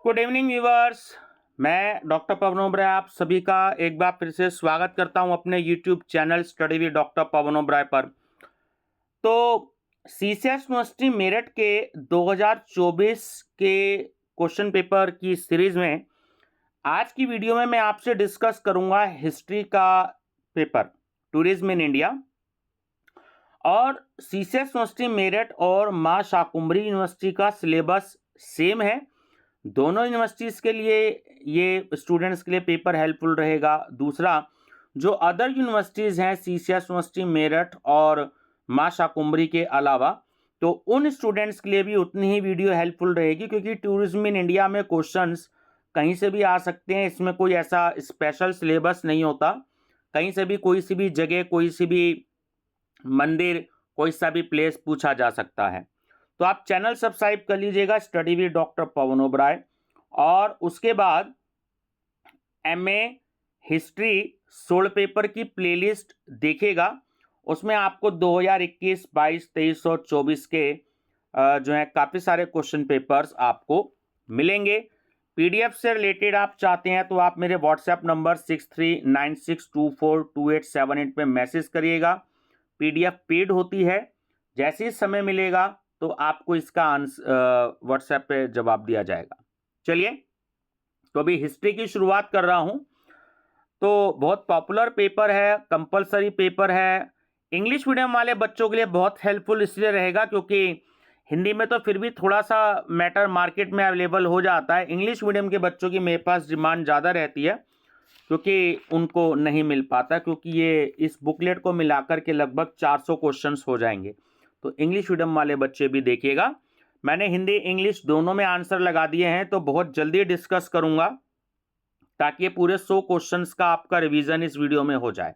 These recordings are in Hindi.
Good evening viewers. मैं डॉक्टर पवन ओबराय आप सभी का एक बार फिर से स्वागत करता हूं अपने YouTube channel study with doctor Pawan Oberoi पर। तो सीसीएस यूनिवर्सिटी मेरठ के 2024 के क्वेश्चन पेपर की सीरीज में आज की वीडियो में मैं आपसे डिस्कस करूंगा हिस्ट्री का पेपर, टूरिज्म इन इंडिया। और सीसीएस यूनिवर्सिटी मेरठ और मां शाकुंभरी यूनिवर्सिटी का सिलेबस सेम है। दोनों यूनिवर्सिटीज़ के लिए ये स्टूडेंट्स के लिए पेपर हेल्पफुल रहेगा। दूसरा, जो अदर यूनिवर्सिटीज़ हैं सीसीएस यूनिवर्सिटी मेरठ और मां शाकुंभरी के अलावा, तो उन स्टूडेंट्स के लिए भी उतनी ही वीडियो हेल्पफुल रहेगी, क्योंकि टूरिज्म इन इंडिया में क्वेश्चंस कहीं से भी आ सकते हैं। इसमें कोई ऐसा स्पेशल सिलेबस नहीं होता। कहीं से भी कोई सी भी जगह, कोई सी भी मंदिर, कोई सा भी प्लेस पूछा जा सकता है। तो आप चैनल सब्सक्राइब कर लीजिएगा study with doctor Pawan Oberoi, और उसके बाद एमए हिस्ट्री 16 पेपर की प्लेलिस्ट देखिएगा। उसमें आपको 2021, 22, 23 और 24 के जो है काफ़ी सारे क्वेश्चन पेपर्स आपको मिलेंगे। पीडीएफ से रिलेटेड आप चाहते हैं तो आप मेरे व्हाट्सएप नंबर 6396242878 पे मैसेज करिएगा। पीडीएफ पेड होती है। जैसे ही समय मिलेगा तो आपको इसका आंसर व्हाट्सएप पे जवाब दिया जाएगा। चलिए, तो अभी हिस्ट्री की शुरुआत कर रहा हूं। तो बहुत पॉपुलर पेपर है, कंपलसरी पेपर है। इंग्लिश मीडियम वाले बच्चों के लिए बहुत हेल्पफुल इसलिए रहेगा क्योंकि हिंदी में तो फिर भी थोड़ा सा मैटर मार्केट में अवेलेबल हो जाता है। इंग्लिश मीडियम के बच्चों की मेरे पास डिमांड ज़्यादा रहती है क्योंकि उनको नहीं मिल पाता, क्योंकि ये इस बुकलेट को मिलाकर के लगभग 400 क्वेश्चंस हो जाएंगे। तो इंग्लिश मीडियम वाले बच्चे भी देखिएगा। मैंने हिंदी इंग्लिश दोनों में आंसर लगा दिए हैं, तो बहुत जल्दी डिस्कस करूंगा ताकि ये पूरे 100 क्वेश्चंस का आपका रिवीजन इस वीडियो में हो जाए।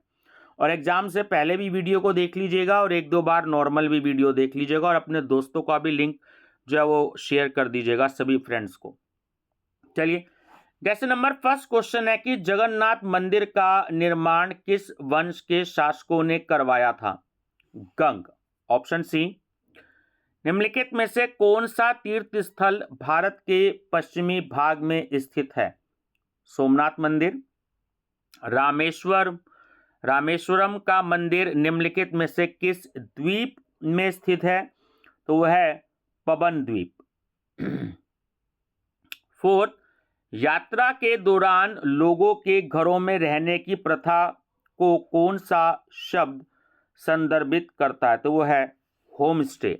और एग्जाम से पहले भी वीडियो को देख लीजिएगा और एक दो बार नॉर्मल भी वीडियो देख लीजिएगा, और अपने दोस्तों का भी लिंक जो है वो शेयर कर दीजिएगा सभी फ्रेंड्स को। चलिए, जैसे नंबर फर्स्ट क्वेश्चन है कि जगन्नाथ मंदिर का निर्माण किस वंश के शासकों ने करवाया था? गंग। Option C. निम्नलिखित में से कौन सा तीर्थ स्थल भारत के पश्चिमी भाग में स्थित है? सोमनाथ मंदिर, रामेश्वरम का मंदिर निम्नलिखित में से किस द्वीप में स्थित है? तो वह है पवन द्वीप। फोर्थ, यात्रा के दौरान लोगों के घरों में रहने की प्रथा को कौन सा शब्द संदर्भित करता है? तो वो है होम स्टे।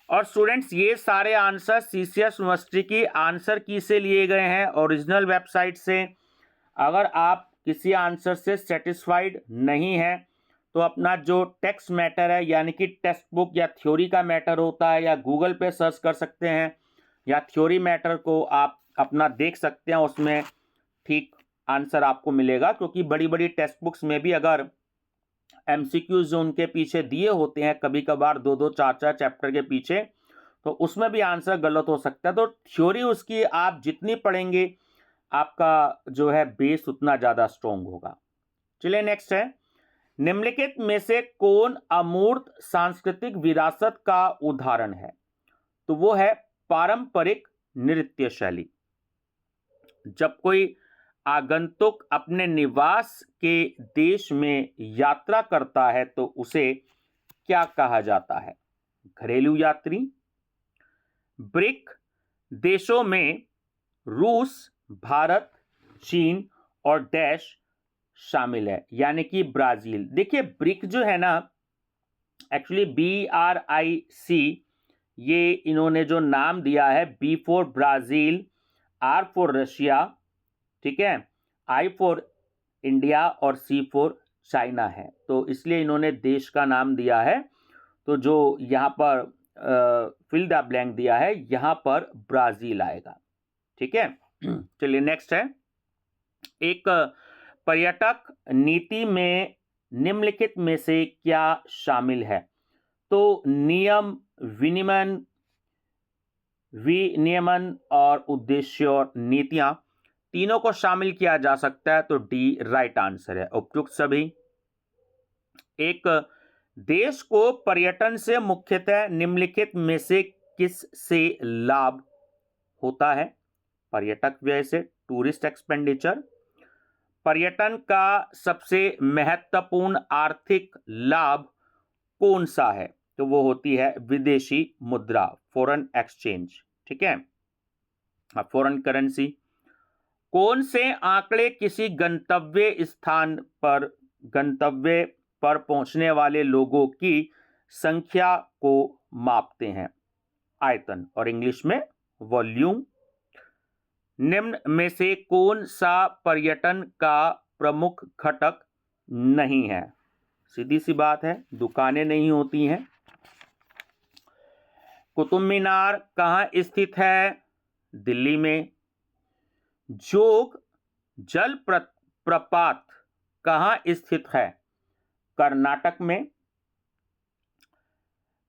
और स्टूडेंट्स, ये सारे आंसर सीसीएस यूनिवर्सिटी की आंसर की से लिए गए हैं, ओरिजिनल वेबसाइट से। अगर आप किसी आंसर से सेटिस्फाइड नहीं है तो अपना जो टेक्स्ट मैटर है, यानी कि टेक्स्ट बुक या थ्योरी का मैटर होता है, या गूगल पे सर्च कर सकते हैं, या थ्योरी मैटर को आप अपना देख सकते हैं। उसमें ठीक आंसर आपको मिलेगा, क्योंकि बड़ी बड़ी टेक्स्ट बुक्स में भी अगर एमसीक्यूज जो उनके पीछे दिए होते हैं कभी कभार 2-2, 4-4 चैप्टर के पीछे, तो उसमें भी आंसर गलत हो सकता है। तो थ्योरी उसकी आप जितनी पढ़ेंगे आपका जो है बेस उतना ज्यादा स्ट्रोंग होगा। चलिए, नेक्स्ट है, निम्नलिखित में से कौन अमूर्त सांस्कृतिक विरासत का उदाहरण है? तो वो है पारंपरिक नृत्य शैली। जब कोई आगंतुक अपने निवास के देश में यात्रा करता है तो उसे क्या कहा जाता है? घरेलू यात्री। ब्रिक देशों में रूस, भारत, चीन और डैश शामिल है, यानी कि ब्राजील। देखिए, ब्रिक जो है ना, एक्चुअली BRIC, ये इन्होंने जो नाम दिया है, B for Brazil, R for Russia, ठीक है, I फॉर इंडिया और C फॉर चाइना है। तो इसलिए इन्होंने देश का नाम दिया है। तो जो यहाँ पर फिल द ब्लैंक दिया है, यहाँ पर ब्राजील आएगा। ठीक है। चलिए, नेक्स्ट है, एक पर्यटक नीति में निम्नलिखित में से क्या शामिल है? तो नियम, विनियमन और उद्देश्य और नीतियां, तीनों को शामिल किया जा सकता है। तो डी राइट आंसर है, उपयुक्त सभी। एक देश को पर्यटन से मुख्यतः निम्नलिखित में से किस से लाभ होता है? पर्यटक व्यय से, टूरिस्ट एक्सपेंडिचर। पर्यटन का सबसे महत्वपूर्ण आर्थिक लाभ कौन सा है? तो वो होती है विदेशी मुद्रा, फॉरेन एक्सचेंज, ठीक है, फॉरेन करेंसी। कौन से आंकड़े किसी गंतव्य पर पहुंचने वाले लोगों की संख्या को मापते हैं? आयतन, और इंग्लिश में वॉल्यूम। निम्न में से कौन सा पर्यटन का प्रमुख घटक नहीं है? सीधी सी बात है, दुकानें नहीं होती हैं। कुतुब मीनार कहाँ स्थित है? दिल्ली में। जोग जलप्रपात कहाँ स्थित है? कर्नाटक में।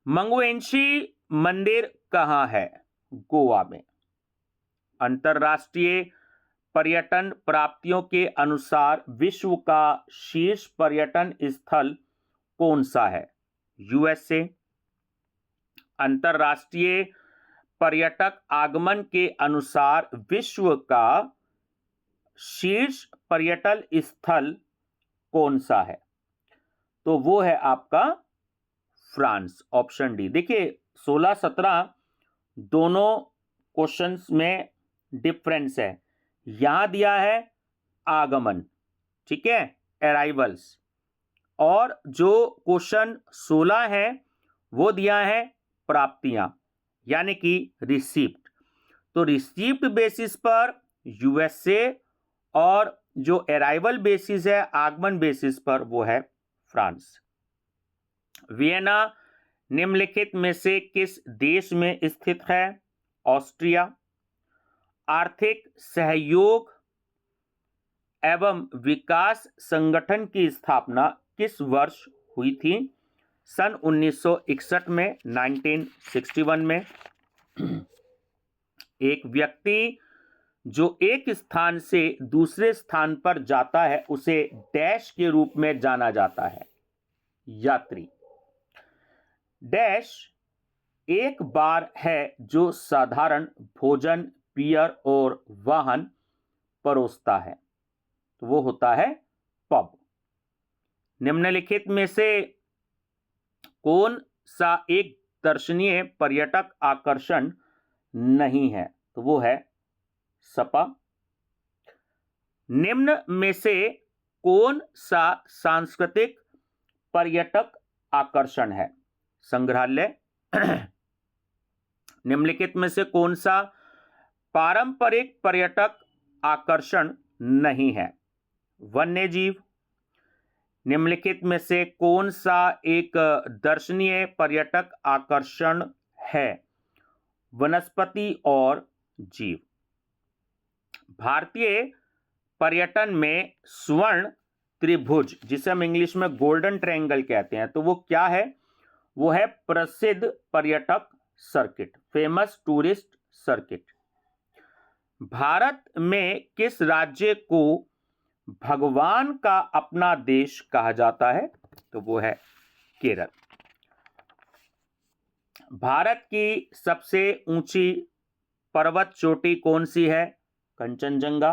मंगुएंशी मंदिर कहाँ है? गोवा में। अंतर्राष्ट्रीय पर्यटन प्राप्तियों के अनुसार विश्व का शीर्ष पर्यटन स्थल कौन सा है? यूएसए। अंतर्राष्ट्रीय पर्यटक आगमन के अनुसार विश्व का शीर्ष पर्यटन स्थल कौन सा है? तो वो है आपका फ्रांस, ऑप्शन डी। देखिए 16-17 दोनों क्वेश्चंस में डिफरेंस है। यहां दिया है आगमन, ठीक है, अराइवल्स, और जो क्वेश्चन 16 है वो दिया है प्राप्तियां, यानी कि रिसीप्ट। तो रिसीप्ट बेसिस पर यूएसए और जो अराइवल बेसिस है, आगमन बेसिस पर, वो है फ्रांस। वियना निम्नलिखित में से किस देश में स्थित है? ऑस्ट्रिया। आर्थिक सहयोग एवं विकास संगठन की स्थापना किस वर्ष हुई थी? सन 1961 में, 1961 में। एक व्यक्ति जो एक स्थान से दूसरे स्थान पर जाता है उसे डैश के रूप में जाना जाता है? यात्री। डैश एक बार है जो साधारण भोजन, बियर और वाहन परोसता है, तो वो होता है पब। निम्नलिखित में से कौन सा एक दर्शनीय पर्यटक आकर्षण नहीं है? तो वो है सपा। निम्न में से कौन सा सांस्कृतिक पर्यटक आकर्षण है? संग्रहालय। निम्नलिखित में से कौन सा पारंपरिक पर्यटक आकर्षण नहीं है? वन्यजीव। निम्नलिखित में से कौन सा एक दर्शनीय पर्यटक आकर्षण है? वनस्पति और जीव। भारतीय पर्यटन में स्वर्ण त्रिभुज, जिसे हम इंग्लिश में गोल्डन ट्रायंगल कहते हैं, तो वो क्या है? वो है प्रसिद्ध पर्यटक circuit, famous tourist circuit. Bharat में किस राज्य को भगवान का अपना देश कहा जाता है? तो वो है केरल। भारत की सबसे ऊंची पर्वत चोटी कौन सी है? कंचनजंगा।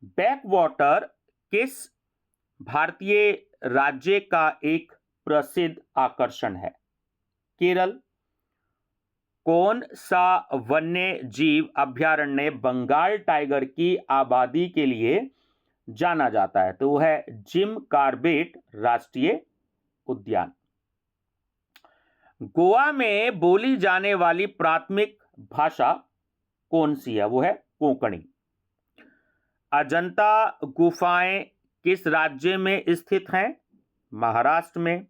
बैकवाटर किस भारतीय राज्य का एक प्रसिद्ध आकर्षण है? केरल। कौन सा वन्य जीव अभयारण्य बंगाल टाइगर की आबादी के लिए जाना जाता है? तो वह है जिम कॉर्बेट राष्ट्रीय उद्यान। गोवा में बोली जाने वाली प्राथमिक भाषा कौन सी है? वो है कोंकणी। अजंता गुफाएं किस राज्य में स्थित हैं? महाराष्ट्र में।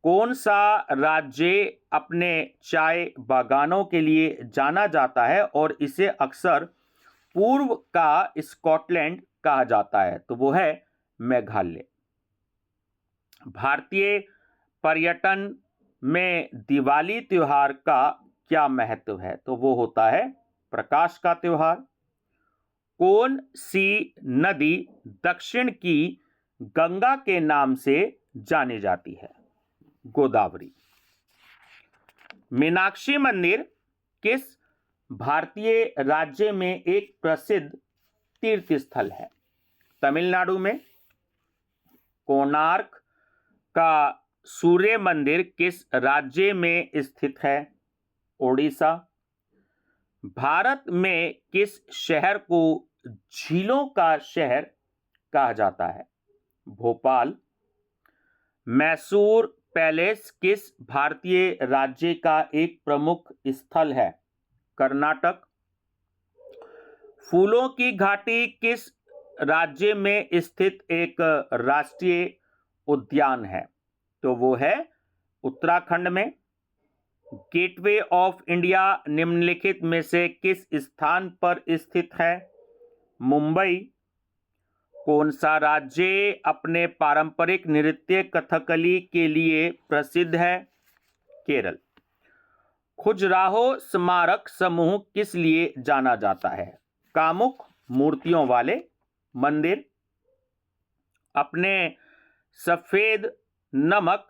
कौन सा राज्य अपने चाय बागानों के लिए जाना जाता है और इसे अक्सर पूर्व का स्कॉटलैंड कहा जाता है? तो वो है मेघालय। भारतीय पर्यटन में दिवाली त्योहार का क्या महत्व है? तो वो होता है प्रकाश का त्योहार। कौन सी नदी दक्षिण की गंगा के नाम से जानी जाती है? गोदावरी। मीनाक्षी मंदिर किस भारतीय राज्य में एक प्रसिद्ध तीर्थ स्थल है? तमिलनाडु में। कोणार्क का सूर्य मंदिर किस राज्य में स्थित है? ओडिशा। भारत में किस शहर को झीलों का शहर कहा जाता है? भोपाल। मैसूर पैलेस किस भारतीय राज्य का एक प्रमुख स्थल है? कर्नाटक। फूलों की घाटी किस राज्य में स्थित एक राष्ट्रीय उद्यान है? तो वो है उत्तराखंड में। गेटवे ऑफ इंडिया निम्नलिखित में से किस स्थान पर स्थित है? मुंबई। कौन सा राज्य अपने पारंपरिक नृत्य कथकली के लिए प्रसिद्ध है? केरल। खजुराहो स्मारक समूह किस लिए जाना जाता है? कामुक मूर्तियों वाले मंदिर। अपने सफेद नमक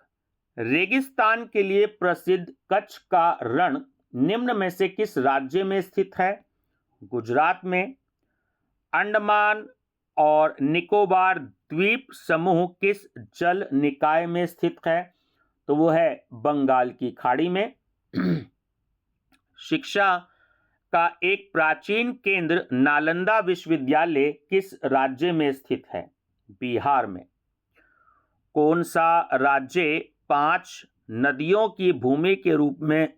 रेगिस्तान के लिए प्रसिद्ध कच्छ का रण निम्न में से किस राज्य में स्थित है? गुजरात में। अंडमान और निकोबार द्वीप समूह किस जल निकाय में स्थित है? तो वो है बंगाल की खाड़ी में। शिक्षा का एक प्राचीन केंद्र नालंदा विश्वविद्यालय किस राज्य में स्थित है? बिहार में। कौन सा राज्य 5 नदियों की भूमि के रूप में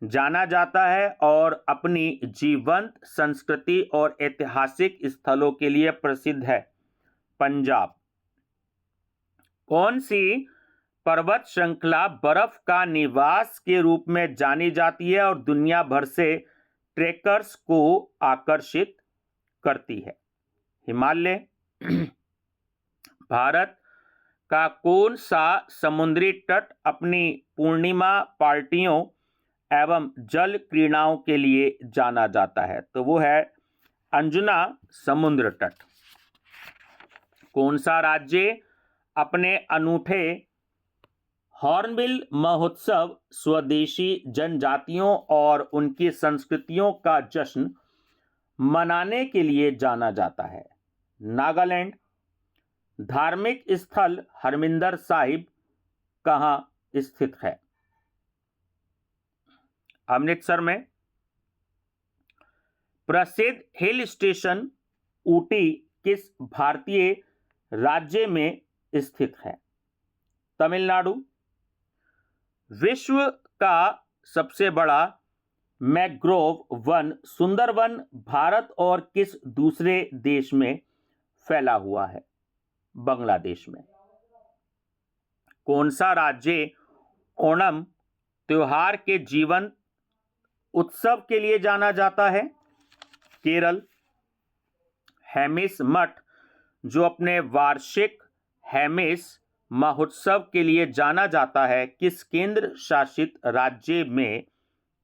जाना जाता है और अपनी जीवंत संस्कृति और ऐतिहासिक स्थलों के लिए प्रसिद्ध है? पंजाब। कौन सी पर्वत श्रृंखला बर्फ का निवास के रूप में जानी जाती है और दुनिया भर से ट्रेकर्स को आकर्षित करती है? हिमालय। भारत का कौन सा समुद्री तट अपनी पूर्णिमा पार्टियों एवं जल क्रीड़ाओं के लिए जाना जाता है? तो वो है अंजुना समुद्र तट। कौन सा राज्य अपने अनूठे हॉर्नबिल महोत्सव, स्वदेशी जनजातियों और उनकी संस्कृतियों का जश्न मनाने के लिए जाना जाता है? नागालैंड। धार्मिक स्थल हरमिंदर साहिब कहाँ स्थित है? अमृतसर में। प्रसिद्ध हिल स्टेशन ऊटी किस भारतीय राज्य में स्थित है? तमिलनाडु। विश्व का सबसे बड़ा मैंग्रोव वन सुंदरवन भारत और किस दूसरे देश में फैला हुआ है? बांग्लादेश में। कौन सा राज्य ओणम त्योहार के जीवन उत्सव के लिए जाना जाता है? केरल। हेमिस मठ जो अपने वार्षिक हेमिस महोत्सव के लिए जाना जाता है किस केंद्र शासित राज्य में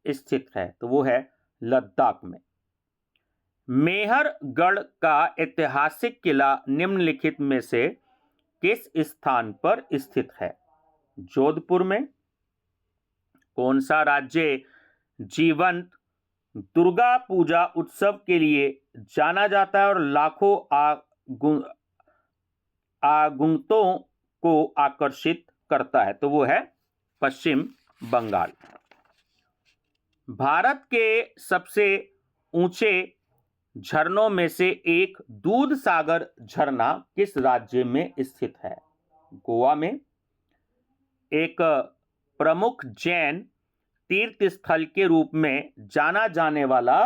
स्थित है? तो वो है लद्दाख में। मेहरगढ़ का ऐतिहासिक किला निम्नलिखित में से किस स्थान पर स्थित है? जोधपुर में। कौन सा राज्य जीवंत दुर्गा पूजा उत्सव के लिए जाना जाता है और लाखों आगंतुकों को आकर्षित करता है? तो वो है पश्चिम बंगाल। भारत के सबसे ऊंचे झरनों में से एक दूध सागर झरना किस राज्य में स्थित है? गोवा में। एक प्रमुख जैन तीर्थ स्थल के रूप में जाना जाने वाला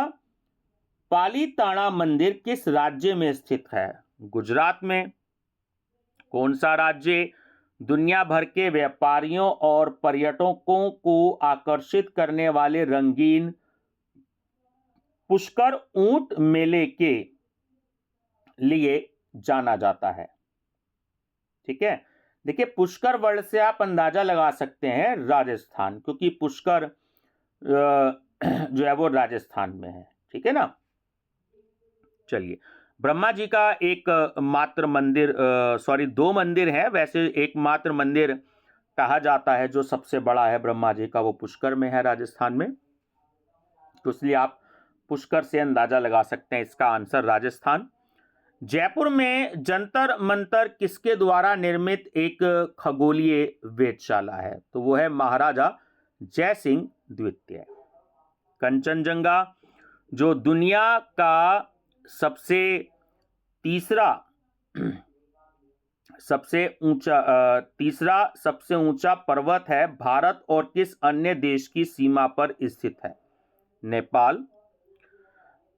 पालीताना मंदिर किस राज्य में स्थित है? गुजरात में। कौन सा राज्य दुनिया भर के व्यापारियों और पर्यटकों को आकर्षित करने वाले रंगीन पुष्कर ऊंट मेले के लिए जाना जाता है? ठीक है। देखिए, पुष्कर वर्ड से आप अंदाजा लगा सकते हैं राजस्थान, क्योंकि पुष्कर जो है वो राजस्थान में है। ठीक है ना। चलिए, ब्रह्मा जी का एक मात्र मंदिर, दो मंदिर हैं वैसे, एकमात्र मंदिर कहा जाता है जो सबसे बड़ा है ब्रह्मा जी का, वो पुष्कर में है राजस्थान में। तो इसलिए आप पुष्कर से अंदाजा लगा सकते हैं इसका आंसर राजस्थान। जयपुर में जंतर मंतर किसके द्वारा निर्मित एक खगोलीय वेधशाला है? तो वो है महाराजा जय सिंह द्वितीय। कंचनजंगा जो दुनिया का सबसे तीसरा सबसे ऊंचा पर्वत है, भारत और किस अन्य देश की सीमा पर स्थित है? Nepal.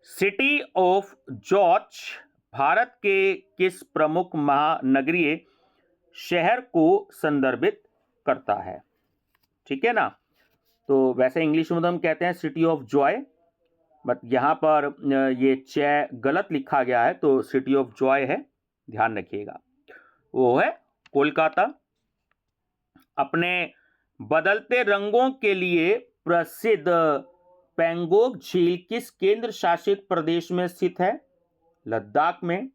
City of George Bharat के किस प्रमुख महानगरीय शहर को संदर्भित करता है? ठीक है ना। तो वैसे इंग्लिश में तो हम कहते हैं सिटी ऑफ जॉय, बट यहां पर ये च गलत लिखा गया है, तो सिटी ऑफ जॉय है, ध्यान रखिएगा। वो है कोलकाता। अपने बदलते रंगों के लिए प्रसिद्ध पेंगोंग झील किस केंद्र शासित प्रदेश में स्थित है? लद्दाख में।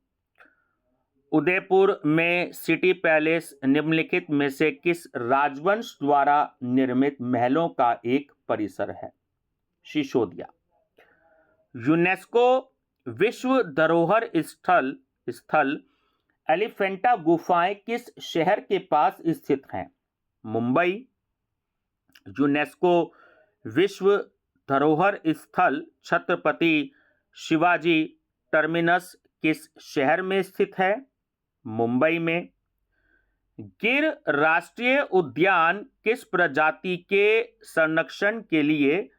उदयपुर में सिटी पैलेस निम्नलिखित में से किस राजवंश द्वारा निर्मित महलों का एक परिसर है? सिसोदिया। यूनेस्को विश्व धरोहर स्थल एलिफेंटा गुफाएं किस शहर के पास स्थित हैं? मुंबई। यूनेस्को विश्व धरोहर स्थल छत्रपति शिवाजी टर्मिनस किस शहर में स्थित है? मुंबई में। गिर राष्ट्रीय उद्यान किस प्रजाति के संरक्षण के लिए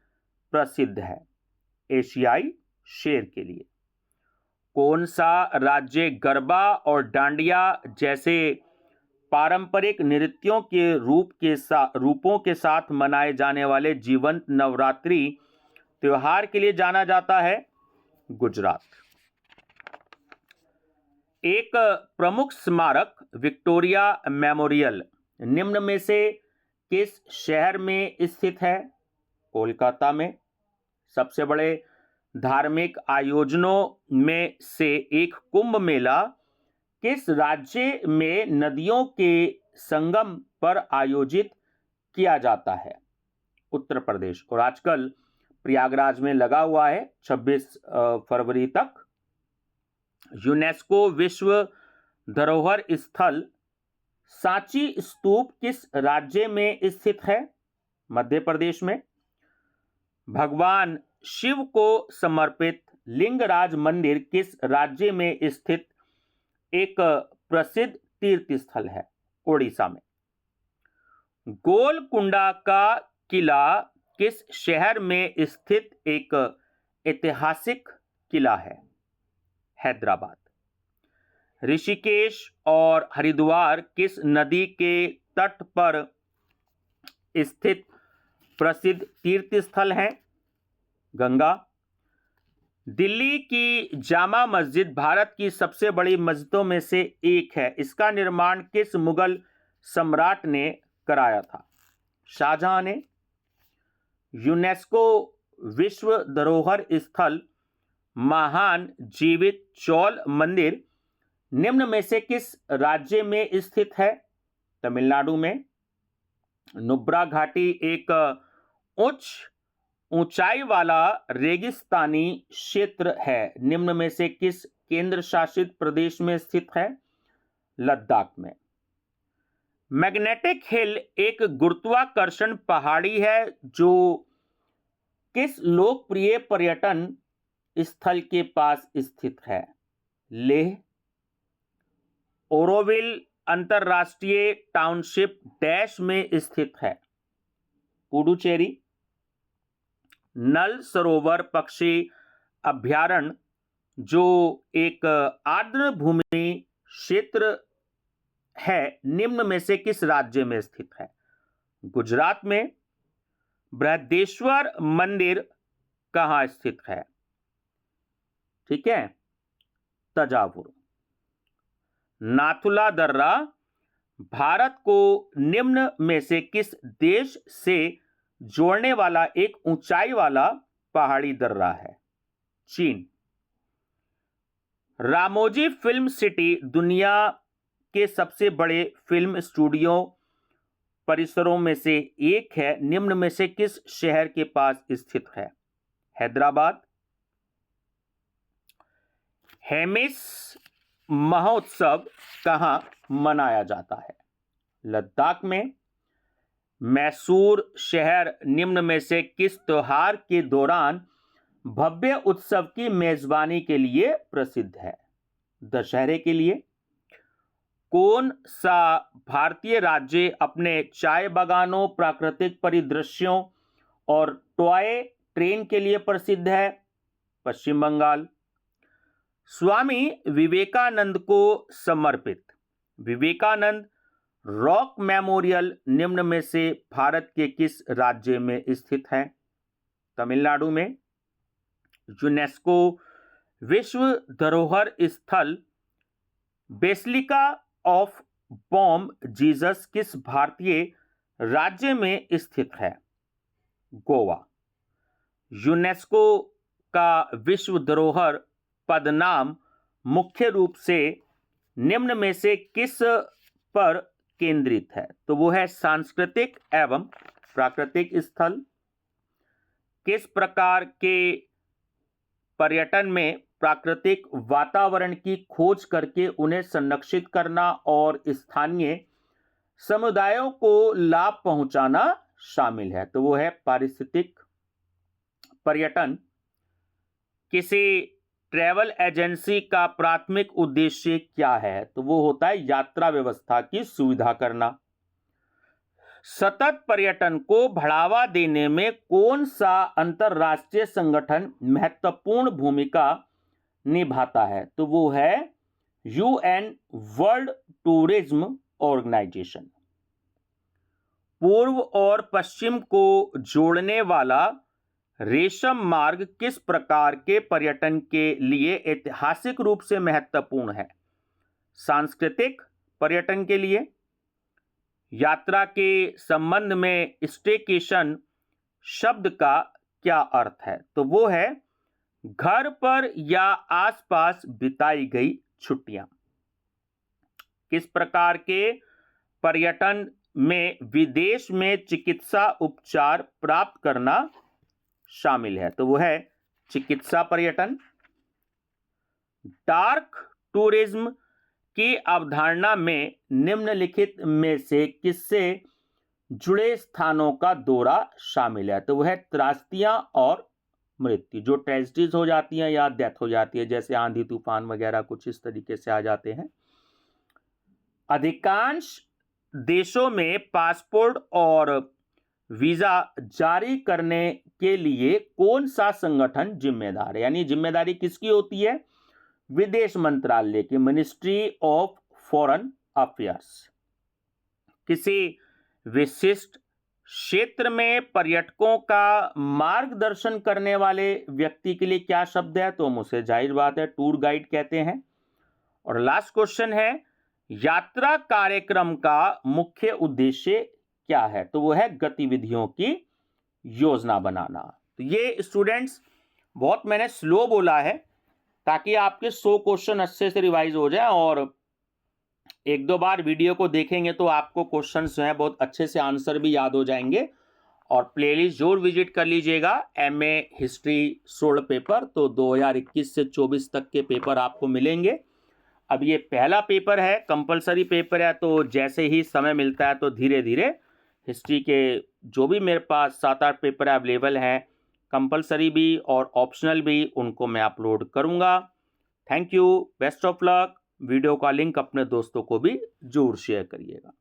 प्रसिद्ध है? एशियाई शेर के लिए। कौन सा राज्य गरबा और डांडिया जैसे पारंपरिक नृत्यों के रूपों के साथ मनाए जाने वाले जीवंत नवरात्रि त्योहार के लिए जाना जाता है? गुजरात। एक प्रमुख स्मारक विक्टोरिया मेमोरियल निम्न में से किस शहर में स्थित है? कोलकाता में। सबसे बड़े धार्मिक आयोजनों में से एक कुंभ मेला किस राज्य में नदियों के संगम पर आयोजित किया जाता है? उत्तर प्रदेश। और आजकल प्रयागराज में लगा हुआ है 26 फरवरी तक। यूनेस्को विश्व धरोहर स्थल सांची स्तूप किस राज्य में स्थित है? मध्य प्रदेश में। भगवान शिव को समर्पित लिंगराज मंदिर किस राज्य में स्थित एक प्रसिद्ध तीर्थ स्थल है? ओडिशा में। गोलकुंडा का किला किस शहर में स्थित एक ऐतिहासिक किला है? हैदराबाद। ऋषिकेश और हरिद्वार किस नदी के तट पर स्थित प्रसिद्ध तीर्थ स्थल हैं? गंगा। दिल्ली की जामा मस्जिद भारत की सबसे बड़ी मस्जिदों में से एक है, इसका निर्माण किस मुगल सम्राट ने कराया था? शाहजहां ने। यूनेस्को विश्व धरोहर स्थल महान जीवित चौल मंदिर निम्न में से किस राज्य में स्थित है? तमिलनाडु में। नुब्रा घाटी एक ऊंचाई वाला रेगिस्तानी क्षेत्र है, निम्न में से किस केंद्र शासित प्रदेश में स्थित है? लद्दाख में। मैग्नेटिक हिल एक गुरुत्वाकर्षण पहाड़ी है जो किस लोकप्रिय पर्यटन स्थल के पास स्थित है? लेह। ओरोविल अंतरराष्ट्रीय टाउनशिप डैश में स्थित है? पुडुचेरी। नल सरोवर पक्षी अभयारण्य जो एक आर्द्र भूमि क्षेत्र है, निम्न में से किस राज्य में स्थित है? गुजरात में। बृहदेश्वर मंदिर कहां स्थित है? ठीक है, तंजावुर। नाथुला दर्रा भारत को निम्न में से किस देश से जोड़ने वाला एक ऊंचाई वाला पहाड़ी दर्रा है? चीन। रामोजी फिल्म सिटी दुनिया के सबसे बड़े फिल्म स्टूडियो परिसरों में से एक है, निम्न में से किस शहर के पास स्थित है? हैदराबाद। हेमिस महोत्सव कहाँ मनाया जाता है? लद्दाख में। मैसूर शहर निम्न में से किस त्योहार के दौरान भव्य उत्सव की मेजबानी के लिए प्रसिद्ध है? दशहरे के लिए। कौन सा भारतीय राज्य अपने चाय बागानों, प्राकृतिक परिदृश्यों और टॉय ट्रेन के लिए प्रसिद्ध है? पश्चिम बंगाल। स्वामी विवेकानंद को समर्पित विवेकानंद रॉक मेमोरियल निम्न में से भारत के किस राज्य में स्थित है? तमिलनाडु में। यूनेस्को विश्व धरोहर स्थल बेसिलिका ऑफ बॉम जीसस किस भारतीय राज्य में स्थित है? गोवा। यूनेस्को का विश्व धरोहर पदनाम मुख्य रूप से निम्न में से किस पर केंद्रित है? तो वो है सांस्कृतिक एवं प्राकृतिक स्थल। किस प्रकार के पर्यटन में प्राकृतिक वातावरण की खोज करके उन्हें संरक्षित करना और स्थानीय समुदायों को लाभ पहुंचाना शामिल है? तो वो है पारिस्थितिक पर्यटन। किसी ट्रैवल एजेंसी का प्राथमिक उद्देश्य क्या है? तो वो होता है यात्रा व्यवस्था की सुविधा करना। सतत पर्यटन को बढ़ावा देने में कौन सा अंतरराष्ट्रीय संगठन महत्वपूर्ण भूमिका निभाता है? तो वो है यूएन वर्ल्ड टूरिज्म ऑर्गेनाइजेशन। पूर्व और पश्चिम को जोड़ने वाला रेशम मार्ग किस प्रकार के पर्यटन के लिए ऐतिहासिक रूप से महत्वपूर्ण है? सांस्कृतिक पर्यटन के लिए। यात्रा के संबंध में स्टेकेशन शब्द का क्या अर्थ है? तो वो है घर पर या आसपास बिताई गई छुट्टियां। किस प्रकार के पर्यटन में विदेश में चिकित्सा उपचार प्राप्त करना शामिल है? तो वो है चिकित्सा पर्यटन। डार्क टूरिज्म की अवधारणा में निम्नलिखित में से किससे जुड़े स्थानों का दौरा शामिल है? तो वो है त्रासदियां और मृत्यु, जो ट्रेजेडीज हो जाती हैं या डेथ हो जाती है, जैसे आंधी तूफान वगैरह कुछ इस तरीके से आ जाते हैं। अधिकांश देशों में पासपोर्ट और वीजा जारी करने के लिए कौन सा संगठन जिम्मेदार है? यानी जिम्मेदारी किसकी होती है? विदेश मंत्रालय की, मिनिस्ट्री ऑफ फॉरेन अफेयर्स। किसी विशिष्ट क्षेत्र में पर्यटकों का मार्गदर्शन करने वाले व्यक्ति के लिए क्या शब्द है? तो हम उसे जाहिर बात है टूर गाइड कहते हैं। और लास्ट क्वेश्चन है यात्रा कार्यक्रम का मुख्य उद्देश्य क्या है? तो वो है गतिविधियों की योजना बनाना। तो ये स्टूडेंट्स बहुत मैंने स्लो बोला है ताकि आपके 100 क्वेश्चन अच्छे से रिवाइज हो जाए, और एक दो बार वीडियो को देखेंगे तो आपको क्वेश्चंस जो है बहुत अच्छे से आंसर भी याद हो जाएंगे। और प्लेलिस्ट जरूर विजिट कर लीजिएगा। एमए हिस्ट्री 16 पेपर, तो 2021 से 24 तक के पेपर आपको मिलेंगे। अब ये पहला पेपर है, कंपलसरी पेपर है, तो जैसे ही समय मिलता है तो धीरे धीरे हिस्ट्री के जो भी मेरे पास 7-8 पेपर अवेलेबल हैं, कंपलसरी भी और ऑप्शनल भी, उनको मैं अपलोड करूंगा। Thank you, best of luck. Video का लिंक अपने दोस्तों को भी जरूर शेयर करिएगा।